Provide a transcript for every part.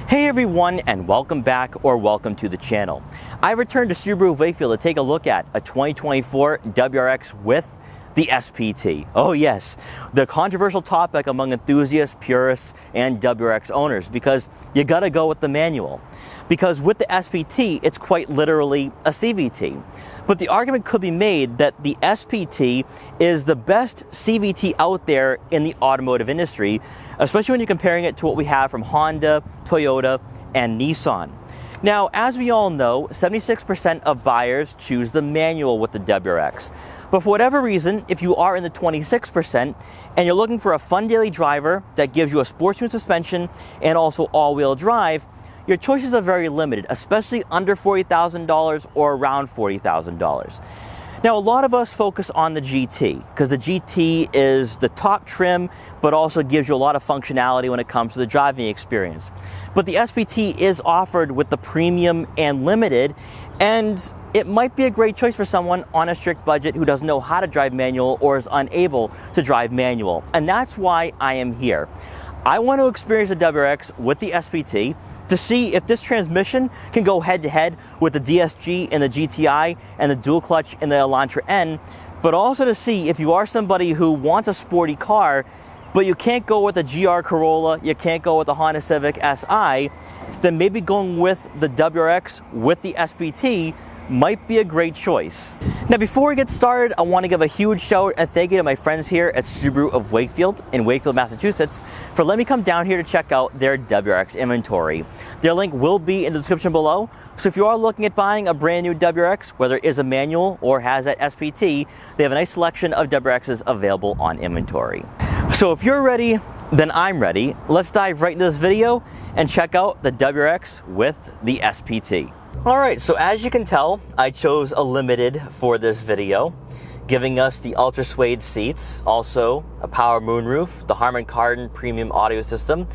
Hey everyone, and welcome back or welcome to the channel. I returned to Subaru of Wakefield to take a look at a 2024 WRX with the SPT. Oh yes, the controversial topic among enthusiasts, purists, and WRX owners, because you gotta go with the manual. Because with the SPT, it's quite literally a CVT. But the argument could be made that the SPT is the best CVT out there in the automotive industry, especially when you're comparing it to what we have from Honda, Toyota, and Nissan. Now, as we all know, 76% of buyers choose the manual with the WRX. But for whatever reason, if you are in the 26% and you're looking for a fun daily driver that gives you a sports tuned suspension and also all-wheel drive, your choices are very limited, especially under $40,000 or around $40,000. Now, a lot of us focus on the GT because the GT is the top trim, but also gives you a lot of functionality when it comes to the driving experience. But the SPT is offered with the premium and limited, and it might be a great choice for someone on a strict budget who doesn't know how to drive manual or is unable to drive manual. And that's why I am here. I want to experience the WRX with the SPT to see if this transmission can go head-to-head with the DSG and the GTI and the dual clutch and the Elantra N, but also to see if you are somebody who wants a sporty car, but you can't go with a GR Corolla, you can't go with the Honda Civic Si, then maybe going with the WRX with the SPT might be a great choice. Now, before we get started, I want to give a huge shout and thank you to my friends here at Subaru of Wakefield in Wakefield, Massachusetts for letting me come down here to check out their WRX inventory. Their link will be in the description below, so if you are looking at buying a brand new WRX, whether it is a manual or has that SPT, they have a nice selection of WRXs available on inventory. So if you're ready, then I'm ready. Let's dive right into this video and check out the WRX with the SPT. Alright, so as you can tell, I chose a limited for this video, giving us the ultra suede seats, also a power moonroof, the Harman Kardon premium audio system,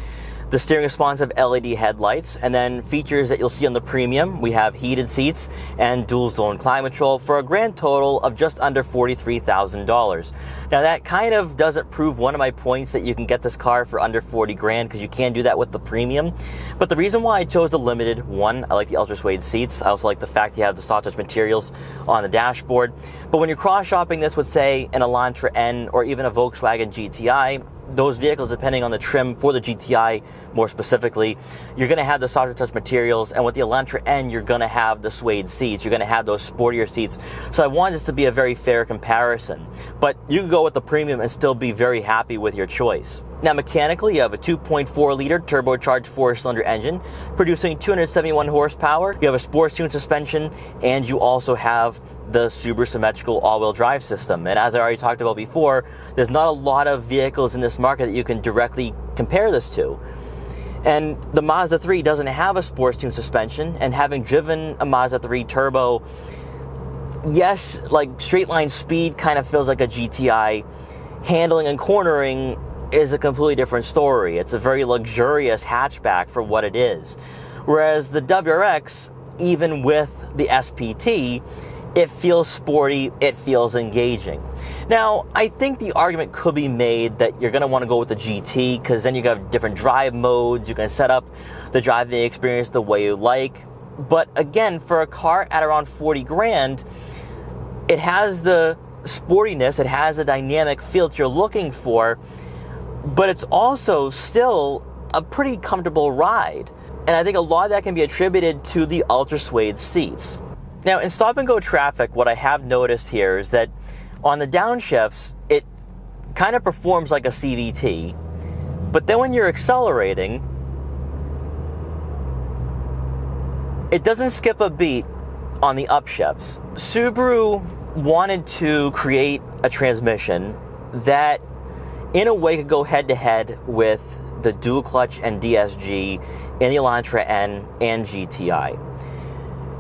the steering responsive LED headlights, and then features that you'll see on the premium. We have heated seats and dual zone climate control for a grand total of just under $43,000. Now that kind of doesn't prove one of my points that you can get this car for under 40 grand, because you can do that with the premium. But the reason why I chose the limited, one, I like the ultra suede seats. I also like the fact you have the soft touch materials on the dashboard. But when you're cross shopping this with, say, an Elantra N or even a Volkswagen GTI, those vehicles, depending on the trim for the GTI more specifically, you're going to have the softer touch materials, and with the Elantra N, you're going to have the suede seats. You're going to have those sportier seats. So I want this to be a very fair comparison. But you can go with the premium and still be very happy with your choice. Now, mechanically, you have a 2.4 liter turbocharged 4-cylinder engine producing 271 horsepower. You have a sports tuned suspension, and you also have the Subaru symmetrical all-wheel drive system. And as I already talked about before, there's not a lot of vehicles in this market that you can directly compare this to. And the Mazda 3 doesn't have a sports tuned suspension, and having driven a Mazda 3 turbo, yes, like straight line speed kind of feels like a GTI. Handling and cornering is a completely different story. It's a very luxurious hatchback for what it is. Whereas the WRX, even with the SPT, it feels sporty, it feels engaging. Now, I think the argument could be made that you're going to want to go with the GT because then you have different drive modes, you can set up the driving experience the way you like. But again, for a car at around 40 grand, it has the sportiness, it has the dynamic feel that you're looking for, but it's also still a pretty comfortable ride. And I think a lot of that can be attributed to the ultra suede seats. Now, in stop and go traffic, what I have noticed here is that on the downshifts, it kind of performs like a CVT, but then when you're accelerating, it doesn't skip a beat on the upshifts. Subaru wanted to create a transmission that in a way could go head-to-head with the dual clutch and DSG in the Elantra N and GTI.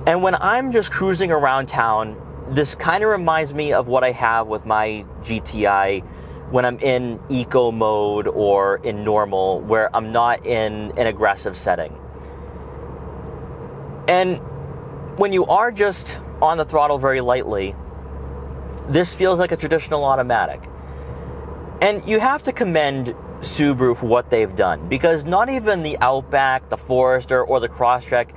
And when I'm just cruising around town, this kind of reminds me of what I have with my GTI when I'm in eco mode or in normal, where I'm not in an aggressive setting. And when you are just on the throttle very lightly, this feels like a traditional automatic. And you have to commend Subaru for what they've done, because not even the Outback, the Forester, or the Crosstrek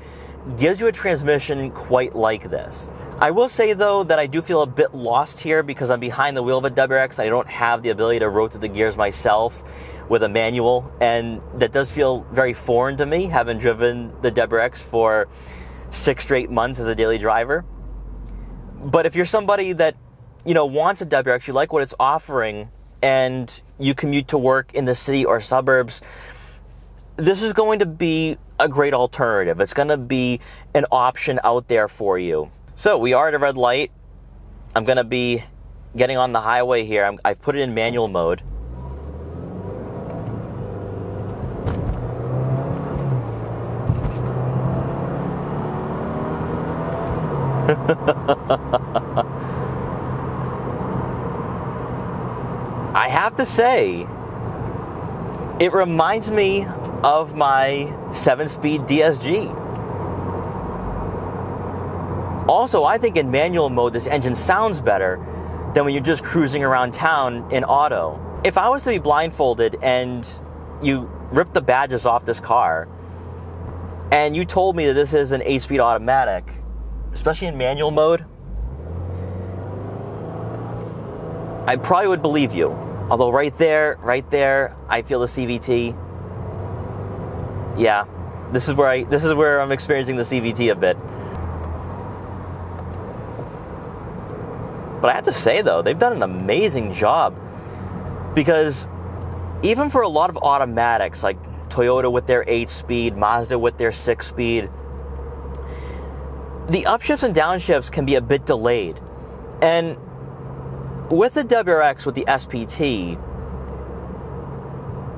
gives you a transmission quite like this. I will say though that I do feel a bit lost here because I'm behind the wheel of a WRX and I don't have the ability to rotate the gears myself with a manual, and that does feel very foreign to me, having driven the WRX for 6 straight months as a daily driver. But if you're somebody that, wants a WRX, you like what it's offering, and you commute to work in the city or suburbs, this is going to be a great alternative. It's going to be an option out there for you. So we are at a red light. I'm going to be getting on the highway here. I've put it in manual mode. I have to say, it reminds me of my 7-speed DSG. Also, I think in manual mode, this engine sounds better than when you're just cruising around town in auto. If I was to be blindfolded and you ripped the badges off this car and you told me that this is an 8-speed automatic, especially in manual mode, I probably would believe you. Although right there, I feel the CVT. Yeah, this is where I'm experiencing the CVT a bit. But I have to say though, they've done an amazing job, because even for a lot of automatics, like Toyota with their 8-speed, Mazda with their 6-speed, the upshifts and downshifts can be a bit delayed. And with the WRX, with the SPT,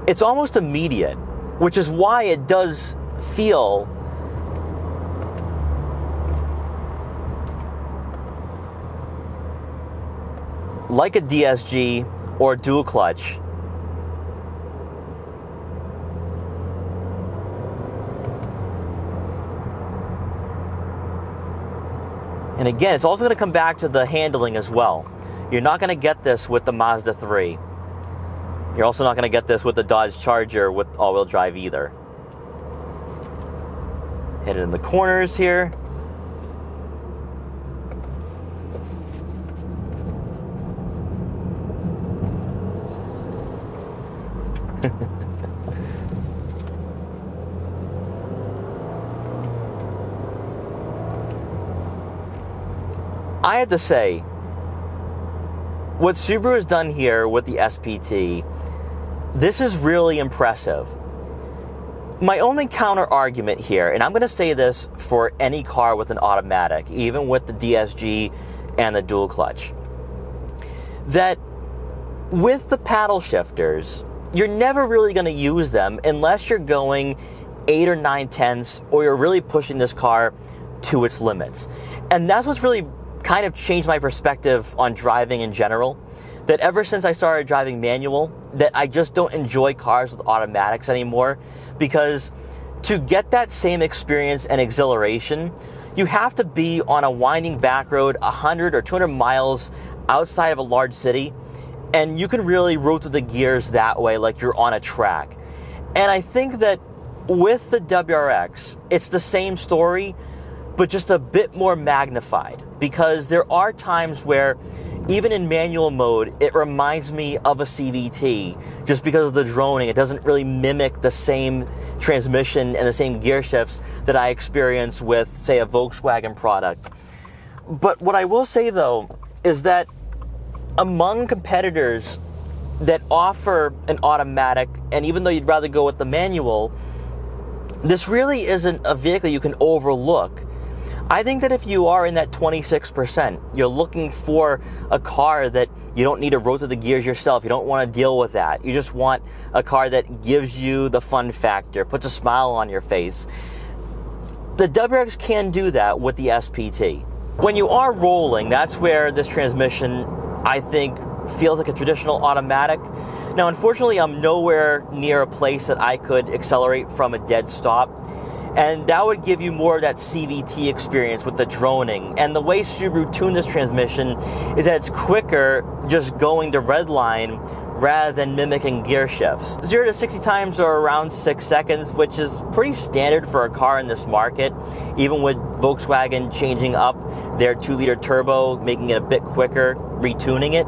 it's almost immediate, which is why it does feel like a DSG or dual clutch. And again, it's also going to come back to the handling as well. You're not going to get this with the Mazda 3. You're also not going to get this with the Dodge Charger with all-wheel drive either. Hit it in the corners here. I have to say, what Subaru has done here with the SPT, this is really impressive. My only counter argument here, and I'm going to say this for any car with an automatic, even with the DSG and the dual clutch, that with the paddle shifters, you're never really going to use them unless you're going 8 or 9/10ths, or you're really pushing this car to its limits. And that's what's really kind of changed my perspective on driving in general, that ever since I started driving manual, that I just don't enjoy cars with automatics anymore, because to get that same experience and exhilaration, you have to be on a winding back road 100 or 200 miles outside of a large city, and you can really rotate the gears that way like you're on a track. And I think that with the WRX, it's the same story, but just a bit more magnified, because there are times where even in manual mode, it reminds me of a CVT just because of the droning. It doesn't really mimic the same transmission and the same gear shifts that I experience with, say, a Volkswagen product. But what I will say though is that among competitors that offer an automatic, and even though you'd rather go with the manual, this really isn't a vehicle you can overlook. I think that if you are in that 26%, you're looking for a car that you don't need to rotate the gears yourself, you don't want to deal with that, you just want a car that gives you the fun factor, puts a smile on your face, the WRX can do that with the SPT. When you are rolling, that's where this transmission, I think, feels like a traditional automatic. Now, unfortunately, I'm nowhere near a place that I could accelerate from a dead stop, and that would give you more of that CVT experience with the droning. And the way Subaru tuned this transmission is that it's quicker just going to redline rather than mimicking gear shifts. 0 to 60 times are around 6 seconds, which is pretty standard for a car in this market, even with Volkswagen changing up their 2-liter turbo, making it a bit quicker, retuning it.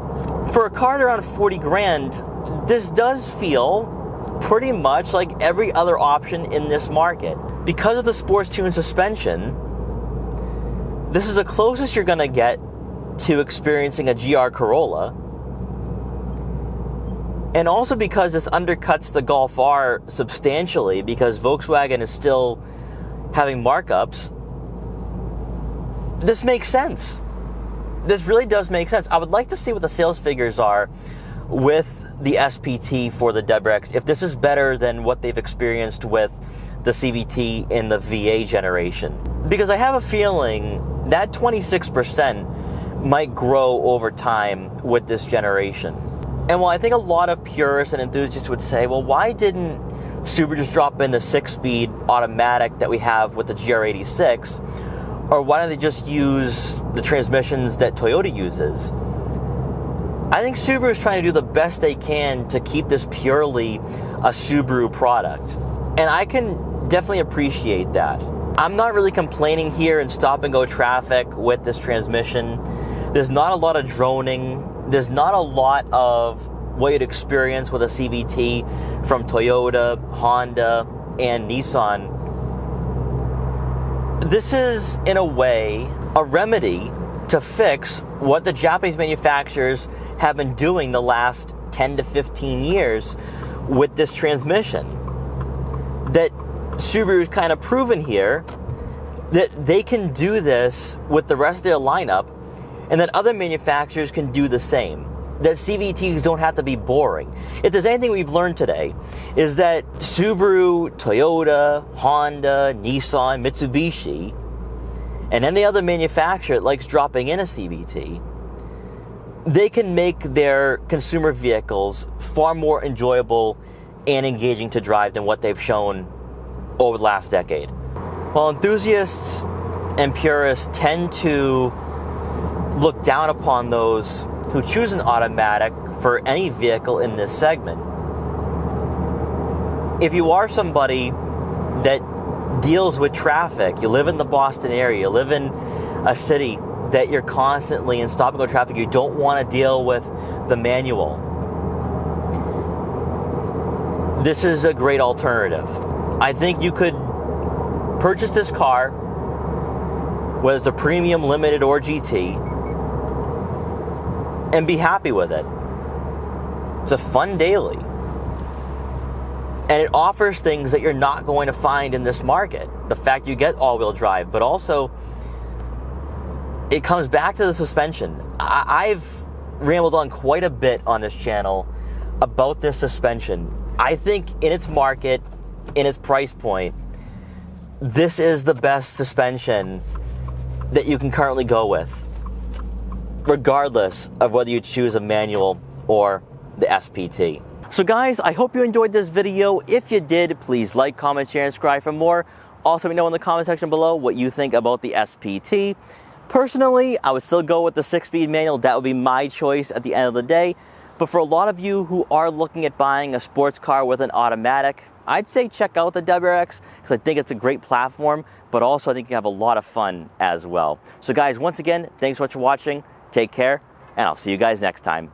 For a car at around 40 grand, this does feel pretty much like every other option in this market. Because of the sports tune suspension, this is the closest you're gonna get to experiencing a GR Corolla. And also because this undercuts the Golf R substantially, because Volkswagen is still having markups, this makes sense. This really does make sense. I would like to see what the sales figures are with the SPT for the WRX, if this is better than what they've experienced with the CVT in the VA generation. Because I have a feeling that 26% might grow over time with this generation. And while I think a lot of purists and enthusiasts would say, well, why didn't Subaru just drop in the 6-speed automatic that we have with the GR86? Or why don't they just use the transmissions that Toyota uses? I think Subaru is trying to do the best they can to keep this purely a Subaru product. And I can definitely appreciate that. I'm not really complaining here in stop-and-go traffic with this transmission. There's not a lot of droning. There's not a lot of what you'd experience with a CVT from Toyota, Honda, and Nissan. This is, in a way, a remedy to fix what the Japanese manufacturers have been doing the last 10 to 15 years with this transmission. That Subaru's kind of proven here that they can do this with the rest of their lineup, and that other manufacturers can do the same. That CVTs don't have to be boring. If there's anything we've learned today, is that Subaru, Toyota, Honda, Nissan, Mitsubishi, and any other manufacturer that likes dropping in a CVT, they can make their consumer vehicles far more enjoyable and engaging to drive than what they've shown over the last decade. While enthusiasts and purists tend to look down upon those who choose an automatic for any vehicle in this segment, if you are somebody that deals with traffic, you live in the Boston area, you live in a city that you're constantly in stop-and-go traffic, you don't want to deal with the manual, this is a great alternative. I think you could purchase this car, whether it's a premium, limited, or GT, and be happy with it. It's a fun daily. And it offers things that you're not going to find in this market. The fact you get all-wheel drive, but also it comes back to the suspension. I've rambled on quite a bit on this channel about this suspension. I think in its market, in its price point, this is the best suspension that you can currently go with, regardless of whether you choose a manual or the SPT. So guys, I hope you enjoyed this video. If you did, please like, comment, share, and subscribe for more. Also, let me know in the comment section below what you think about the SPT. Personally, I would still go with the 6-speed manual. That would be my choice at the end of the day. But for a lot of you who are looking at buying a sports car with an automatic, I'd say check out the WRX because I think it's a great platform, but also I think you have a lot of fun as well. So guys, once again, thanks so much for watching. Take care, and I'll see you guys next time.